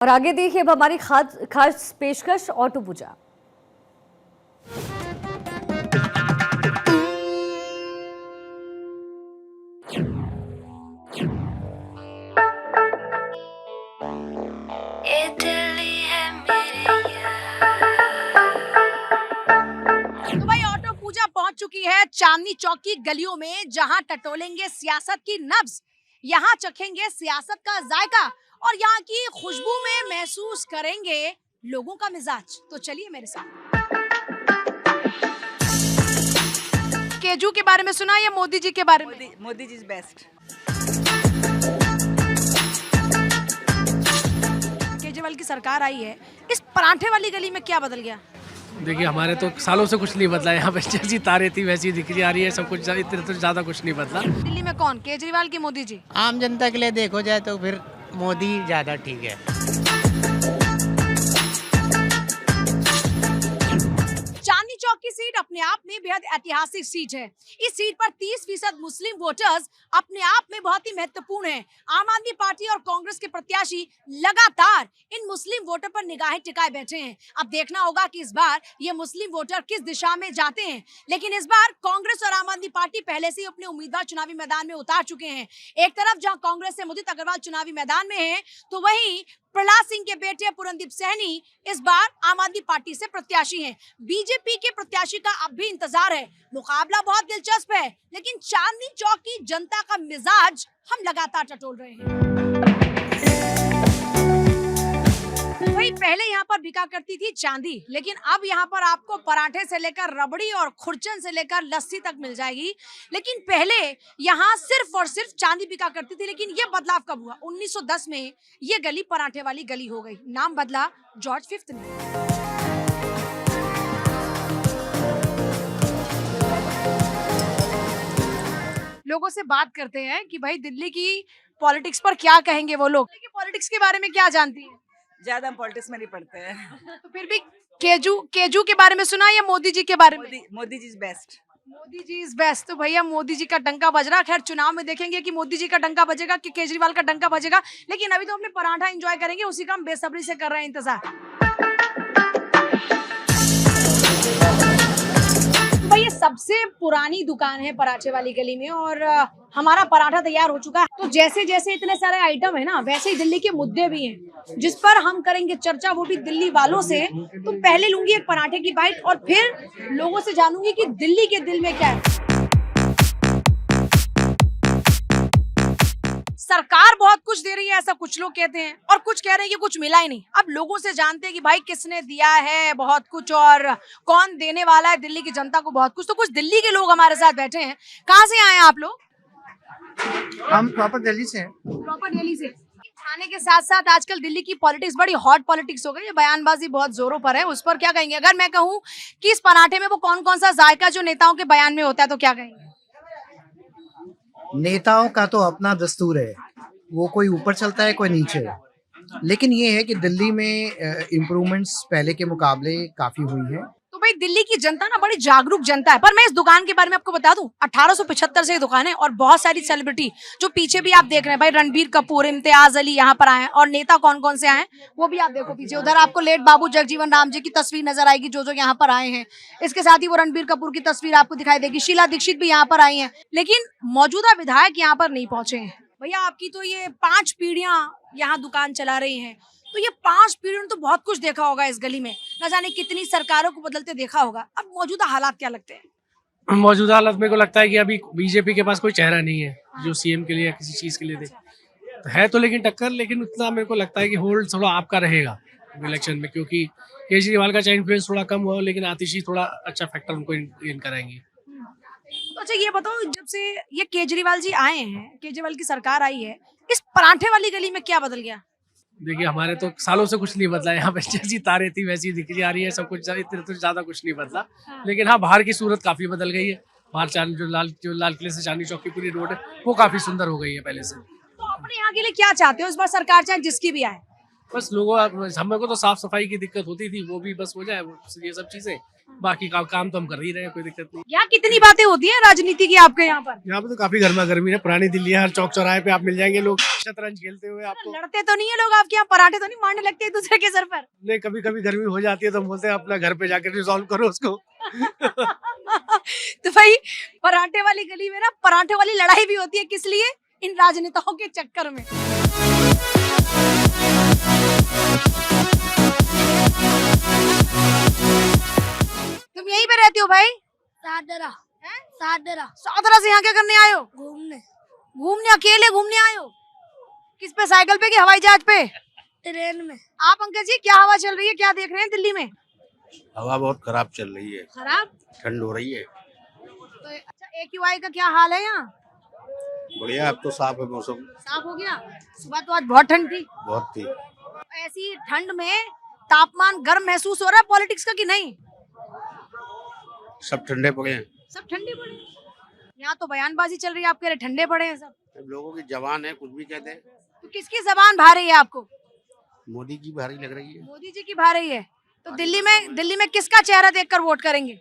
और आगे देखिए अब हमारी खास पेशकश ऑटो पूजा। तो भाई ऑटो पूजा पहुंच चुकी है चांदनी चौक की गलियों में, जहां टटोलेंगे सियासत की नब्ज, यहां चखेंगे सियासत का जायका और यहाँ की खुशबू में महसूस करेंगे लोगों का मिजाज। तो चलिए मेरे साथ। केजू के बारे में सुना या मोदी जी के बारे में? Modi ji is best. केजरीवाल की सरकार आई है, इस परांठे वाली गली में क्या बदल गया? देखिए हमारे तो सालों से कुछ नहीं बदला, यहाँ पे जैसी तारें थी वैसी दिखती आ रही है, सब कुछ इतने तो ज़्यादा कुछ नहीं बदला। दिल्ली में कौन, केजरीवाल की मोदी जी? आम जनता के लिए देखो जाए तो फिर मोदी ज़्यादा ठीक है। चांदनी चौक की सीट अपने आप में बेहद ऐतिहासिक सीट है। इस सीट पर 30% मुस्लिम वोटर्स अपने आप में बहुत ही महत्वपूर्ण है। आम आदमी पार्टी और कांग्रेस के प्रत्याशी लगातार इन मुस्लिम वोटर पर निगाहें टिकाए बैठे हैं। अब देखना होगा कि इस बार ये मुस्लिम वोटर किस दिशा में जाते हैं। लेकिन इस बार कांग्रेस और आम आदमी पार्टी पहले से ही अपने उम्मीदवार चुनावी मैदान में उतार चुके हैं। एक तरफ जहां कांग्रेस से मुदित अग्रवाल चुनावी मैदान में है, तो वहीं प्रहलाद सिंह के बेटे पूरनदीप सैनी इस बार आम आदमी पार्टी से प्रत्याशी हैं। बीजेपी के प्रत्याशी का अब भी इंतजार है। मुकाबला बहुत दिलचस्प है, लेकिन चांदनी चौक की जनता का मिजाज हम लगातार टटोल रहे हैं। वही पहले यहाँ पर बिका करती थी चांदी, लेकिन अब यहाँ पर आपको पराठे से लेकर रबड़ी और खुरचन से लेकर लस्सी तक मिल जाएगी। लेकिन पहले यहाँ सिर्फ और सिर्फ चांदी बिका करती थी, लेकिन ये बदलाव कब हुआ? 1910 में ये गली पराठे वाली गली हो गई। नाम बदला जॉर्ज फिफ्थ ने। लोगों से बात करते हैं कि भाई दिल्ली की पॉलिटिक्स पर क्या कहेंगे वो लोग। दिल्ली की पॉलिटिक्स के बारे में क्या जानती है? ज्यादा हम पॉलिटिक्स में नहीं पढ़ते हैं। तो फिर भी केजू के बारे में सुना या मोदी जी के बारे में? Modi ji is best. Modi ji is best. तो भैया मोदी जी का डंका बज रहा। खैर चुनाव में देखेंगे कि मोदी जी का डंका बजेगा कि केजरीवाल का डंका बजेगा, लेकिन अभी तो अपने पराठा एंजॉय करेंगे, उसी का हम बेसब्री से कर रहे हैं इंतजार। भाई ये सबसे पुरानी दुकान है पराठे वाली गली में और हमारा पराठा तैयार हो चुका है। तो जैसे जैसे इतने सारे आइटम है ना, वैसे ही दिल्ली के मुद्दे भी हैं जिस पर हम करेंगे चर्चा, वो भी दिल्ली वालों से। तो पहले लूंगी एक पराठे की बाइट और फिर लोगों से जानूंगी कि दिल्ली के दिल में क्या है। सरकार बहुत कुछ दे रही है ऐसा कुछ लोग कहते हैं, और कुछ कह रहे हैं कि कुछ मिला ही नहीं। अब लोगों से जानते हैं कि भाई किसने दिया है बहुत कुछ और कौन देने वाला है दिल्ली की जनता को बहुत कुछ। तो कुछ दिल्ली के लोग हमारे साथ बैठे हैं। कहाँ से आए हैं आप लोग? हम प्रॉपर दिल्ली से हैं। प्रॉपर दिल्ली से। खाने के साथ साथ आजकल दिल्ली की पॉलिटिक्स बड़ी हॉट पॉलिटिक्स हो गई है, बयानबाजी बहुत जोरों पर है। उस पर क्या कहेंगे? अगर मैं कहूँ कि इस पराठे में वो कौन कौन सा जायका जो नेताओं के बयान में होता है, तो क्या कहेंगे? नेताओं का तो अपना दस्तूर है, वो कोई ऊपर चलता है कोई नीचे। लेकिन ये है कि दिल्ली में इम्प्रूवमेंट्स पहले के मुकाबले काफी हुई हैं। तो भाई दिल्ली की जनता ना बड़ी जागरूक जनता है। पर मैं इस दुकान के बारे में आपको बता दूं, 1875 से ये दुकान है और बहुत सारी सेलिब्रिटी जो पीछे भी आप देख रहे हैं, भाई रणबीर कपूर, इम्तियाज अली यहाँ पर आए हैं, और नेता कौन कौन से आए हैं वो भी आप देखो पीछे। उधर आपको लेट बाबू जगजीवन राम जी की तस्वीर नजर आएगी जो यहाँ पर आए हैं। इसके साथ ही वो रणबीर कपूर की तस्वीर आपको दिखाई देगी। शीला दीक्षित भी यहाँ पर आई है, लेकिन मौजूदा विधायक यहाँ पर नहीं पहुंचे हैं। भैया आपकी तो ये 5 पीढ़ियां यहाँ दुकान चला रही हैं, तो ये 5 पीढ़ियों ने तो बहुत कुछ देखा होगा इस गली में, न जाने कितनी सरकारों को बदलते देखा होगा। अब मौजूदा हालात क्या लगते हैं? मौजूदा हालत मेरे को लगता है कि अभी बीजेपी के पास कोई चेहरा नहीं है जो सीएम के लिए या किसी चीज के लिए दे। तो है तो लेकिन टक्कर, लेकिन उतना मेरे को लगता है कि होल्ड थोड़ा आपका रहेगा इलेक्शन में, क्योंकि केजरीवाल का चाहे इन्फ्लुएंस थोड़ा कम हुआ, लेकिन आतिशी थोड़ा अच्छा फैक्टर उनको इन कराएंगे। तो अच्छा ये बताओ, जब से ये केजरीवाल जी आए हैं, केजरीवाल की सरकार आई है, इस पराठे वाली गली में क्या बदल गया? देखिए हमारे तो सालों से कुछ नहीं बदला, यहाँ पे जैसी तारें थी वैसी दिखती आ रही है, सब कुछ इतने तो ज्यादा कुछ नहीं बदला। लेकिन हाँ, बाहर की सूरत काफी बदल गई है। बाहर जो लाल किले से चांदनी चौक की पूरी रोड है वो काफी सुंदर हो गई है पहले से। तो अपने यहाँ के लिए क्या चाहते हो इस बार सरकार, चाहे जिसकी भी आए? बस हमें को तो साफ सफाई की दिक्कत होती थी, वो भी बस हो जाए, ये सब चीजें। बाकी काम तो हम कर ही रहे हैं, कोई दिक्कत नहीं। यहाँ कितनी बातें होती हैं राजनीति की आपके यहाँ पर? यहाँ पे तो काफी गर्मा गर्मी है, पुरानी दिल्ली है, हर चौक चौराहे पे आप मिल जाएंगे लोग शतरंज खेलते हुए आपको। लड़ते तो नहीं है लोग आपके यहाँ? पराठे तो नहीं मारने लगते एक दूसरे के सर पर? नहीं, कभी कभी गर्मी हो जाती है तो हम बोलते हैं अपना घर पे जाकर रिजॉल्व करो उसको। तो भाई पराठे वाली गली में ना पराठे वाली लड़ाई भी होती है, किस लिए? इन राजनेताओं के चक्कर में। तुम यहीं पे रहती हो भाई? सादरा सादरा सादरा से यहाँ क्या करने आए हो? घूमने अकेले घूमने आए हो? किस पे, साइकिल पे कि हवाई जहाज पे? ट्रेन में। आप अंकल जी क्या हवा चल रही है, क्या देख रहे हैं दिल्ली में? हवा बहुत खराब चल रही है, खराब? ठंड हो रही है। तो अच्छा AQI का क्या हाल है यहाँ? बढ़िया, अब तो साफ है मौसम, साफ हो गया। सुबह तो आज बहुत ठंड थी। बहुत थी। ऐसी ठंड में तापमान गर्म महसूस हो रहा है पॉलिटिक्स का कि नहीं? सब ठंडे पड़े हैं। सब ठंडे पड़े हैं। यहाँ तो बयानबाजी चल रही है, आप कह रहे ठंडे पड़े हैं सब। अब लोगों की जवान है, कुछ भी कहते हैं। तो किसकी जबान भारी है आपको? मोदी की भारी लग रही है। मोदी जी की भारी है। तो दिल्ली में किसका चेहरा देखकर वोट करेंगे?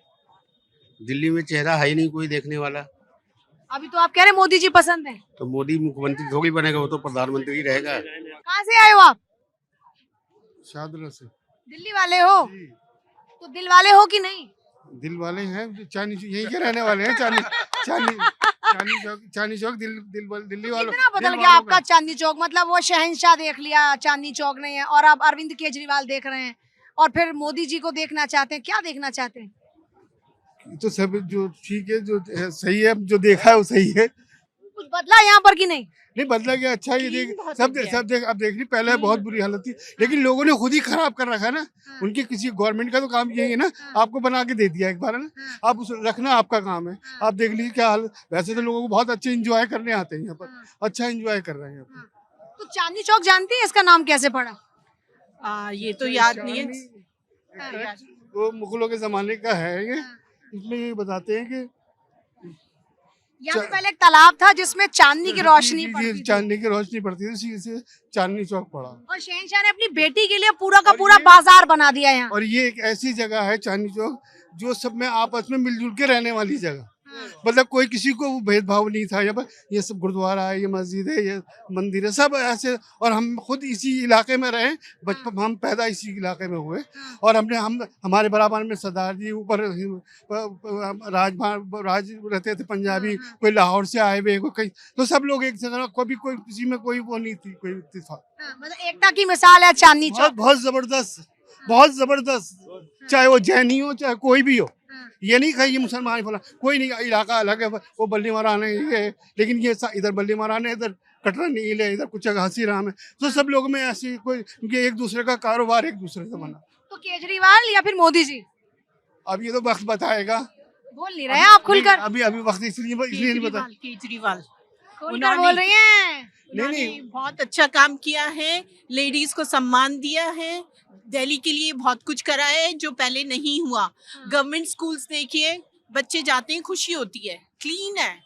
दिल्ली में चेहरा है ही नहीं कोई देखने वाला। अभी तो आप कह रहे मोदी जी पसंद है। तो मोदी मुख्यमंत्री थोड़ी बनेगा, वो तो प्रधानमंत्री रहेगा। कहाँ से आए हो आप? शादरा से। दिल्ली वाले हो? तो दिल वाले हो कि नहीं? दिल वाले हैं, चांदनी यहीं के रहने वाले हैं। चांदनी चौक दिल्ली वालों। कितना बदल गया आपका चांदनी चौक? मतलब वो शहंशाह देख लिया चांदनी चौक ने, और अब अरविंद केजरीवाल देख रहे हैं, और फिर मोदी जी को देखना चाहते हैं। क्या देखना चाहते हैं? तो सब जो ठीक है, जो सही है, जो देखा है वो सही है। कुछ बदला यहाँ पर कि नहीं? नहीं बदला गया, अच्छा ही देख सब देख। अब देख ली, पहले बहुत बुरी हालत थी, लेकिन लोगों ने खुद ही खराब कर रखा है ना। उनके किसी गवर्नमेंट का तो काम यही है ना, आपको बना के दे दिया एक बार है ना, आप उस रखना आपका काम है। आप देख लीजिए क्या हाल। वैसे तो लोगों को बहुत अच्छे इंजॉय करने आते हैं यहाँ पर, अच्छा इंजॉय कर रहे हैं यहाँ पर। तो चांदनी चौक जानती है इसका नाम कैसे पड़ा? ये तो याद नहीं है। वो मुगलों के जमाने का है ये, इसमें ये बताते हैं कि यहाँ पे पहले एक तालाब था जिसमें चांदनी की रोशनी पड़ती थी। चांदनी की रोशनी पड़ती थी, इसी से चांदनी चौक पड़ा। और शहंशाह ने अपनी बेटी के लिए पूरा का पूरा बाजार बना दिया यहाँ। और ये एक ऐसी जगह है चांदनी चौक, जो सब में आपस में मिलजुल के रहने वाली जगह। मतलब कोई किसी को भेदभाव नहीं था यहाँ पर। ये सब गुरुद्वारा है, ये मस्जिद है, ये मंदिर है, सब ऐसे। और हम खुद इसी इलाके में रहे, बचपन हम पैदा इसी इलाके में हुए। और हम हमारे बराबर में सरदार जी ऊपर राज रहते थे पंजाबी, कोई लाहौर से आए हुए, कोई कहीं, तो सब लोग एक जगह। कभी कोई किसी में कोई वो नहीं थी, कोई इत्तेफाक। मतलब एकता की मिसाल है चांदनी चौक। बहुत जबरदस्त, बहुत जबरदस्त। चाहे वो जैनी हो, चाहे कोई भी हो। ये नहीं कही मुसलमान फला, कोई नहीं, इलाका अलग है। वो बल्ली मारान है ये, लेकिन ये इधर बल्ली मारान है, इधर कटरा नील है, इधर कुछ हंसी राम है। तो सब लोग में ऐसी कोई, क्योंकि एक दूसरे का कारोबार एक दूसरे से बना। तो केजरीवाल या फिर मोदी जी? अब ये तो वक्त बताएगा। बोल नहीं रहे आप खुलकर? अभी वक्त इसलिए नहीं बता। केजरीवाल खुलकर बोल रही हैं। नहीं, बहुत अच्छा काम किया है, लेडीज को सम्मान दिया है, दिल्ली के लिए बहुत कुछ करा है जो पहले नहीं हुआ। गवर्नमेंट स्कूल्स देखिए, बच्चे जाते हैं, खुशी होती है, क्लीन है।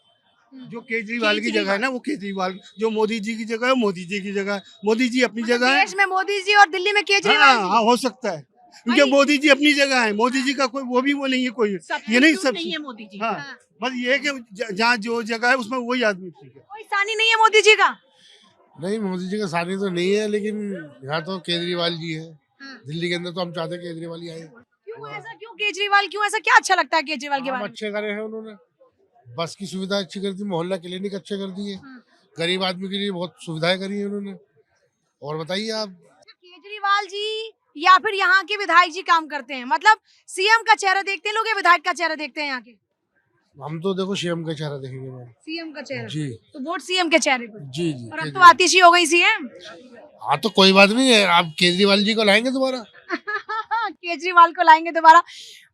जो केजरीवाल की जगह है ना, वो केजरीवाल। जो मोदी जी की जगह है, मोदी जी की जगह है। मोदी जी अपनी जगह है। देश में मोदी जी और दिल्ली में केजरीवाल। हाँ, हो सकता है, क्योंकि मोदी जी अपनी जगह है। मोदी जी का कोई वो भी वो नहीं है, कोई ये नहीं सब नहीं है मोदी जी। हाँ, बस ये है कि जहाँ जो जगह है उसमें वही आदमी ठीक है। कोई सानी नहीं है मोदी जी का? नहीं, मोदी जी का सानी तो नहीं है, लेकिन यहाँ तो केजरीवाल जी है। दिल्ली के अंदर तो हम चाहते हैं केजरीवाल ही आए। क्यों ऐसा? क्यों केजरीवाल? क्यों ऐसा? क्या अच्छा लगता है केजरीवाल के बारे में? अच्छे करे हैं उन्होंने, बस की सुविधा अच्छी कर दी, मोहल्ला क्लिनिक अच्छे कर दिए, गरीब आदमी के लिए बहुत सुविधाएं करी है उन्होंने। और बताइए आप। केजरीवाल जी या फिर यहाँ के विधायक जी काम करते हैं? मतलब सीएम का चेहरा देखते हैं लोग या विधायक का चेहरा देखते हैं यहाँ के? हम तो देखो सीएम का चेहरा देखेंगे मैम। सीएम का चेहरा जी। तो वोट सीएम के चेहरे पर। जी। और अब तो आतिशी हो गई सीएम। हाँ, तो कोई बात नहीं है, आप केजरीवाल जी को लाएंगे दोबारा। केजरीवाल को लाएंगे दोबारा।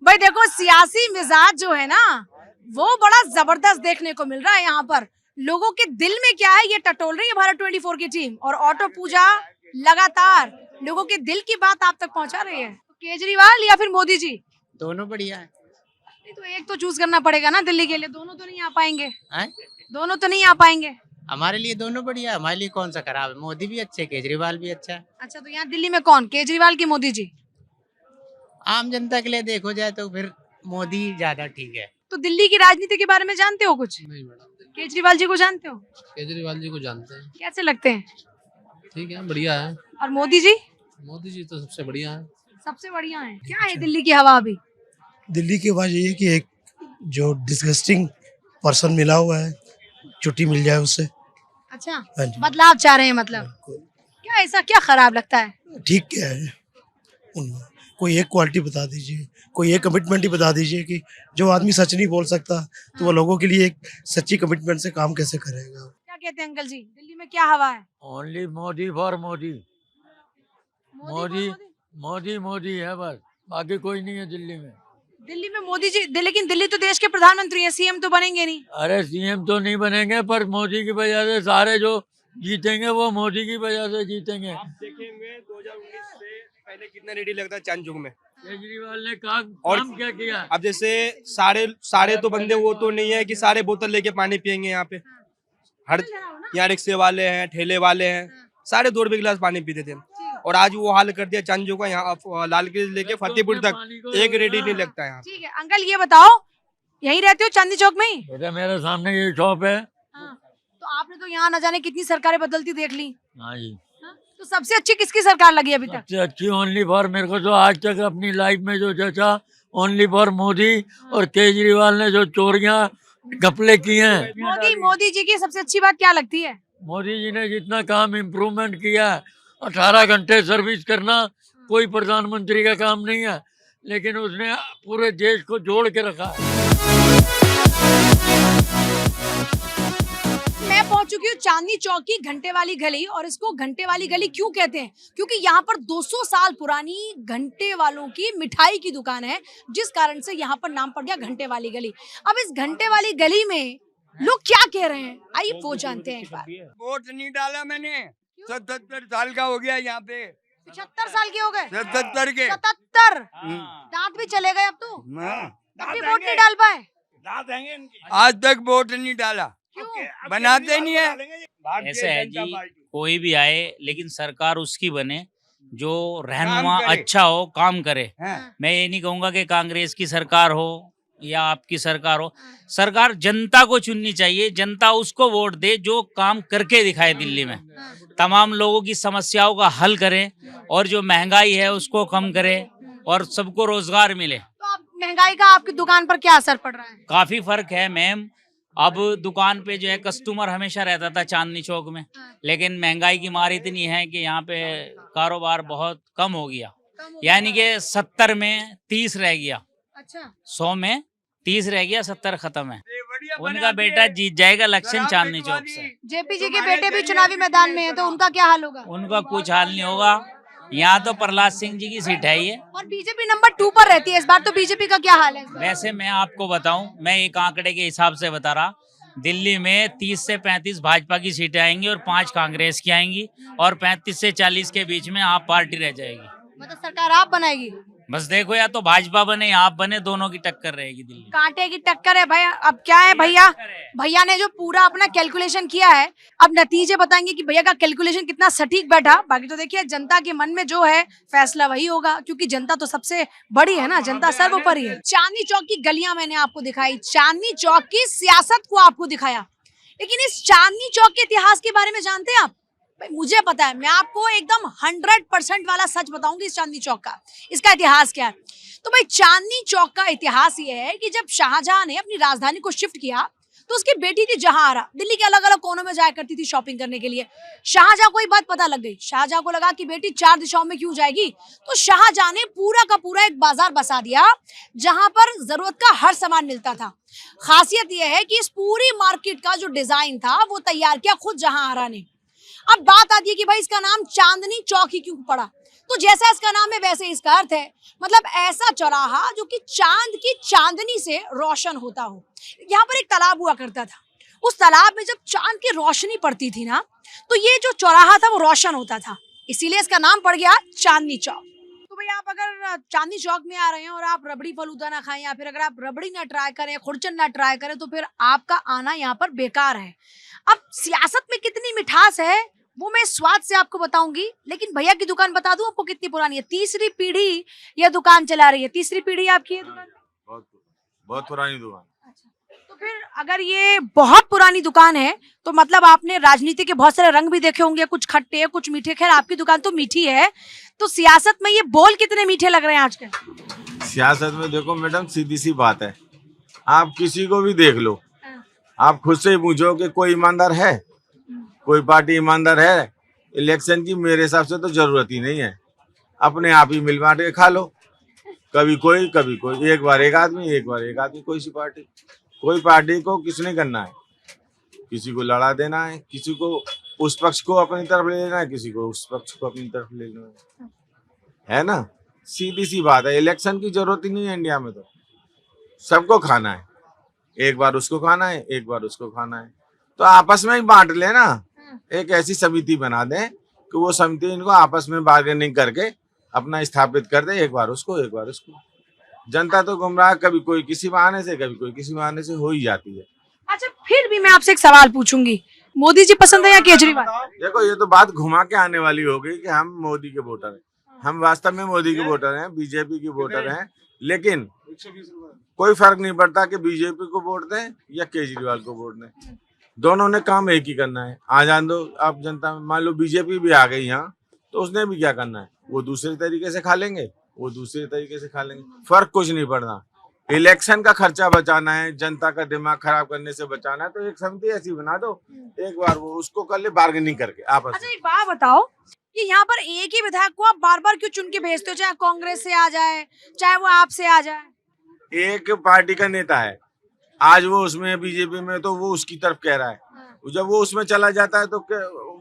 भाई देखो, सियासी मिजाज जो है ना, वो बड़ा जबरदस्त देखने को मिल रहा है यहाँ पर। लोगों के दिल में क्या है ये टटोल रही है भारत 24 की टीम, और ऑटो पूजा लगातार लोगों के दिल की बात आप तक पहुंचा रही है। तो केजरीवाल या फिर मोदी जी? दोनों बढ़िया है। तो एक तो चूज करना पड़ेगा ना दिल्ली के लिए। दोनों तो नहीं आ पाएंगे। हैं? दोनों तो नहीं आ पाएंगे। हमारे लिए दोनों बढ़िया है, हमारे लिए कौन सा खराब है। मोदी भी अच्छे, केजरीवाल भी अच्छा है। अच्छा, तो यहाँ दिल्ली में कौन, केजरीवाल की मोदी जी? आम जनता के लिए देखो जाए तो फिर मोदी ज्यादा ठीक है। तो दिल्ली की राजनीति के बारे में जानते हो कुछ? नहीं मैडम, केजरीवाल जी को जानते हो? केजरीवाल जी को जानते हैं, कैसे लगते हैं? ठीक है, बढ़िया है। और मोदी जी? मोदी जी तो सबसे बढ़िया है। सबसे बढ़िया है। क्या है दिल्ली की हवा अभी? दिल्ली की आवाज ये है कि एक जो डिस्गस्टिंग पर्सन मिला हुआ है, छुट्टी मिल जाए उससे। अच्छा, हाँ जी। बदलाव चाह रहे हैं मतलब। क्या ऐसा क्या खराब लगता है? ठीक क्या है उनमें? कोई एक क्वालिटी बता दीजिए, कोई एक कमिटमेंट ही बता दीजिए कि जो आदमी सच नहीं बोल सकता तो वो लोगों के लिए एक सच्ची कमिटमेंट से काम कैसे करेगा। क्या कहते हैं अंकल जी, दिल्ली में क्या हवा है? Only Modi for Modi. मोदी मोदी मोदी है बस, बाकी कोई नहीं है दिल्ली में। दिल्ली में मोदी जी, लेकिन दिल्ली तो देश के प्रधानमंत्री हैं, सीएम तो बनेंगे नहीं। अरे सीएम तो नहीं बनेंगे, पर मोदी की वजह से सारे जो जीतेंगे वो मोदी की वजह से जीतेंगे। आप देखेंगे 2019 से पहले कितना रेडी लगता है चांद चौक में। केजरीवाल ने काम क्या किया? अब जैसे सारे तो बंदे वो तो नहीं है कि सारे बोतल लेके पानी पियेंगे। यहाँ पे हर यहाँ रिक्शे वाले हैं, ठेले वाले हैं, सारे 2 रुपए गिलास पानी पीते थे। और आज वो हाल कर दिया चांद चौक का। यहाँ लाल किले से लेके फतेहपुर तक एक रेडी नहीं लगता है यहाँ। ठीक है अंकल, ये बताओ यहीं रहते हो चांदनी चौक में ही? बेटा मेरे सामने ये शॉप है। तो आपने तो यहाँ न जाने कितनी सरकारें बदलती देख ली। हाँ जी। तो सबसे अच्छी किसकी सरकार लगी अभी तक? सबसे अच्छी ओनली फॉर, मेरे को तो आज तक अपनी लाइफ में जो जचा ओनली फॉर मोदी। और केजरीवाल ने जो चोरियां घपले किए हैं। मोदी जी की सबसे अच्छी बात क्या लगती है? मोदी जी ने जितना काम इम्प्रूवमेंट किया है, 18 घंटे सर्विस करना कोई प्रधानमंत्री का काम नहीं है, लेकिन उसने पूरे देश को जोड़ के रखा है। मैं पहुंच चुकी हूँ चांदनी चौक की घंटे वाली गली। और इसको घंटे वाली गली क्यों कहते हैं? क्योंकि यहाँ पर 200 साल पुरानी घंटे वालों की मिठाई की दुकान है, जिस कारण से यहाँ पर नाम पड़ गया घंटे वाली गली। अब इस घंटे वाली गली में लोग क्या कह रहे हैं, आइए वो जानते हैं एक बार। वोट नहीं डाला मैंने, 77 साल का हो गया यहाँ पे। 75 साल के हो गए? 77 के। 77 दांत भी चले गए अब तो। वोट नहीं डाल पाए? आज तक वोट नहीं डाला। बनाते नहीं है। ऐसे है जी, कोई भी आए लेकिन सरकार उसकी बने जो रहनुमा अच्छा हो, काम करे। मैं ये नहीं कहूँगा कि कांग्रेस की सरकार हो या आपकी सरकार हो। सरकार जनता को चुननी चाहिए, जनता उसको वोट दे जो काम करके दिखाए दिल्ली में, तमाम लोगों की समस्याओं का हल करे और जो महंगाई है उसको कम करे और सबको रोजगार मिले। तो आप महंगाई का आपकी दुकान पर क्या असर पड़ रहा है? काफी फर्क है मैम। अब दुकान पे जो है कस्टमर हमेशा रहता था चांदनी चौक में, लेकिन महंगाई की मार इतनी है कि यहाँ पे कारोबार बहुत कम हो गया। यानी कि 70 में 30 रह गया। अच्छा, 100 में 30 रह गया, 70 खत्म है। उनका बेटा जीत जाएगा इलेक्शन चांदनी चौक से। जेपी जी के बेटे भी चुनावी मैदान में है, तो उनका क्या हाल होगा? उनका कुछ हाल नहीं होगा। यहाँ तो प्रहलाद सिंह जी की सीट है ये। और बीजेपी नंबर 2 पर रहती है इस बार, तो बीजेपी का क्या हाल है? वैसे मैं आपको बताऊं, मैं एक आंकड़े के हिसाब से बता रहा, दिल्ली में 30 से 35 भाजपा की सीटें आएंगी और 5 कांग्रेस की आएंगी और 35 से 40 के बीच में आप पार्टी रह जाएगी। मतलब सरकार आप बनाएगी? बस देखो, या तो भाजपा बने या आप बने, दोनों की टक्कर रहेगी दिल्ली। कांटे की टक्कर है भैया। अब क्या है भैया ने जो पूरा अपना कैलकुलेशन किया है, अब नतीजे बताएंगे कि भैया का कैलकुलेशन कितना सटीक बैठा। बाकी तो देखिए जनता के मन में जो है फैसला वही होगा, क्योंकि जनता तो सबसे बड़ी है ना, जनता सर्वोपरि है। चांदनी चौक की गलियां मैंने आपको दिखाई, चांदनी चौक की सियासत को आपको दिखाया, लेकिन इस चांदनी चौक के इतिहास के बारे में जानते हैं आप? भाई मुझे पता है, मैं आपको एकदम 100% वाला सच बताऊंगी इस चांदनी चौक का। इसका इतिहास क्या है? तो भाई चांदनी चौक का इतिहास ये है कि जब शाहजहां ने अपनी राजधानी को शिफ्ट किया तो उसकी बेटी थी जहांआरा, दिल्ली के अलग अलग कोनों में जाया करती थी शॉपिंग करने के लिए। शाहजहां को एक बात पता लग गई। शाहजहां को लगा कि बेटी 4 दिशाओं में क्यों जाएगी, तो शाहजहां ने पूरा का पूरा एक बाजार बसा दिया जहां पर जरूरत का हर सामान मिलता था। खासियत यह है कि इस पूरी मार्केट का जो डिजाइन था वो तैयार किया खुद जहांआरा ने। अब बात आती है कि भाई इसका नाम चांदनी चौक ही क्यों पड़ा? तो जैसा इसका नाम है वैसे इसका अर्थ है, मतलब ऐसा चौराहा जो कि चांद की चांदनी से रोशन होता हो। यहाँ पर एक तालाब हुआ करता था, उस तालाब में जब चांद की रोशनी पड़ती थी ना, तो ये जो चौराहा था वो रोशन होता था, इसीलिए इसका नाम पड़ गया चांदनी चौक। तो भाई आप अगर चांदनी चौक में आ रहे हैं और आप रबड़ी फलूदा ना खाएं या फिर अगर आप रबड़ी ना ट्राई करें, खुरचन ना ट्राई करें, तो फिर आपका आना यहाँ पर बेकार है। अब सियासत में कितनी मिठास है वो मैं स्वाद से आपको बताऊंगी, लेकिन भैया की दुकान बता दूं आपको कितनी पुरानी है। तीसरी पीढ़ी ये दुकान चला रही है। तीसरी पीढ़ी आपकी ये दुकान? बहुत पुरानी दुकान। तो फिर अगर ये बहुत पुरानी दुकान है तो मतलब आपने राजनीति के बहुत सारे रंग भी देखे होंगे, कुछ खट्टे कुछ मीठे। खैर आपकी दुकान तो मीठी है, तो सियासत में ये बोल कितने मीठे लग रहे हैं आजकल? सियासत में देखो मैडम, सीधी सी बात है, आप किसी को भी देख लो, आप खुद से ही पूछो कि कोई ईमानदार है, कोई पार्टी ईमानदार है? इलेक्शन की मेरे हिसाब से तो जरूरत ही नहीं है। अपने आप ही मिल बांट के खा लो, कभी कोई कभी कोई, एक बार एक आदमी एक बार एक आदमी। कोई पार्टी को किसने करना है? किसी को लड़ा देना है, किसी को उस पक्ष को अपनी तरफ ले लेना है, किसी को उस पक्ष को अपनी तरफ ले लेना है ना। सीधी सी बात है, इलेक्शन की जरूरत ही नहीं है इंडिया में। तो सबको खाना है, एक बार उसको खाना है, एक बार उसको खाना है, तो आपस में ही बांट लेना। एक ऐसी समिति बना दें कि वो समिति इनको आपस में बार्गेनिंग करके अपना स्थापित कर दे, एक बार उसको एक बार उसको। जनता तो गुमराह कभी कोई किसी बहाने से, कभी कोई किसी बहाने से हो ही जाती है। अच्छा, फिर भी मैं आपसे एक सवाल पूछूंगी, मोदी जी पसंद है या केजरीवाल? देखो, ये तो बात घुमा के आने वाली हो गई कि हम मोदी के वोटर हैं। हम वास्तव में मोदी के वोटर हैं, बीजेपी के वोटर हैं, लेकिन कोई फर्क नहीं पड़ता कि बीजेपी को वोट दें या केजरीवाल को वोट दें। दोनों ने काम एक ही करना है। आ जान दो आप जनता में, मान लो बीजेपी भी आ गई यहाँ, तो उसने भी क्या करना है? वो दूसरे तरीके से खा लेंगे, वो दूसरे तरीके से खा लेंगे, फर्क कुछ नहीं पड़ना। इलेक्शन का खर्चा बचाना है, जनता का दिमाग खराब करने से बचाना है, तो एक समिति ऐसी बना दो, एक बार वो उसको कर ले बार्गेनिंग करके आपस। अच्छा, एक बात बताओ कि यहाँ पर एक ही विधायक को आप बार बार क्यों चुन के भेजते हो? चाहे कांग्रेस से आ जाए, चाहे वो आपसे आ जाए। एक पार्टी का नेता है, आज वो उसमें बीजेपी में, तो वो उसकी तरफ कह रहा है। जब वो उसमें चला जाता है तो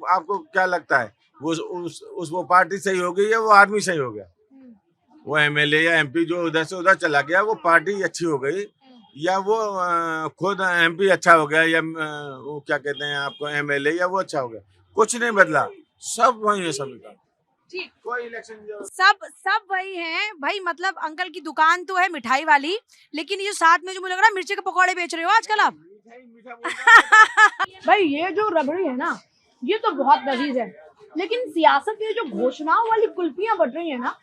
आपको क्या लगता है वो पार्टी सही हो गई या वो आदमी सही हो गया? वो एमएलए या एमपी जो उधर से उधर चला गया, वो पार्टी अच्छी हो गई या वो खुद एमपी अच्छा हो गया, या वो क्या कहते हैं आपको एमएलए, या वो अच्छा हो गया? कुछ नहीं बदला, सब वही है सभी का। ठीक, कोई इलेक्शन सब वही हैं भाई। मतलब अंकल की दुकान तो है मिठाई वाली, लेकिन ये साथ में जो मुझे लग रहा है मिर्ची के पकौड़े बेच रहे हो आजकल आप। भाई ये जो रबड़ी है ना, ये तो बहुत लजीज है, लेकिन सियासत में जो घोषणाओं वाली कुल्फियां बट रही है ना,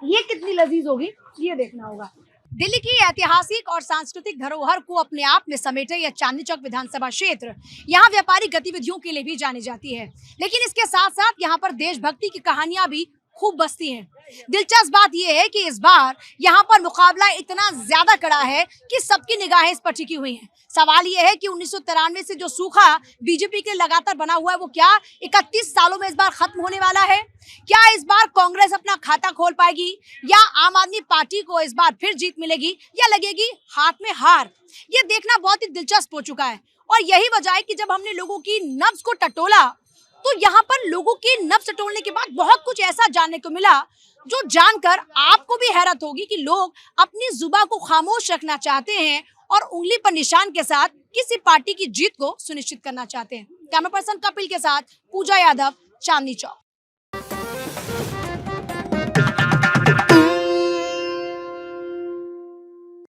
ये कितनी लजीज होगी, ये देखना होगा। दिल्ली की ऐतिहासिक और सांस्कृतिक धरोहर को अपने आप में समेटे यह चांदनी चौक विधानसभा क्षेत्र यहाँ व्यापारिक गतिविधियों के लिए भी जानी जाती है, लेकिन इसके साथ साथ यहाँ पर देशभक्ति की कहानियां भी खूब बसती हैं। दिलचस्प बात यह है कि इस बार यहाँ पर मुकाबला इतना ज्यादा कड़ा है कि सबकी निगाहें इस पर टिकी हुई हैं। सवाल यह है कि 1993 से जो सूखा बीजेपी के लगातार बना हुआ है, वो क्या 31 सालों में इस बार खत्म होने वाला है? क्या इस बार कांग्रेस अपना खाता खोल पाएगी या आम आदमी पार्टी को इस बार फिर जीत मिलेगी या लगेगी हाथ में हार? ये देखना बहुत ही दिलचस्प हो चुका है, और यही वजह है कि जब हमने लोगों की नब्ज को टटोला तो यहाँ पर लोगों की नब्ज टटोलने के बाद बहुत कुछ ऐसा जानने को मिला जो जानकर आपको भी हैरत होगी कि लोग अपनी जुबान को खामोश रखना चाहते हैं और उंगली पर निशान के साथ किसी पार्टी की जीत को सुनिश्चित करना चाहते हैं। कैमरा पर्सन कपिल के साथ पूजा यादव, चांदनी चौक।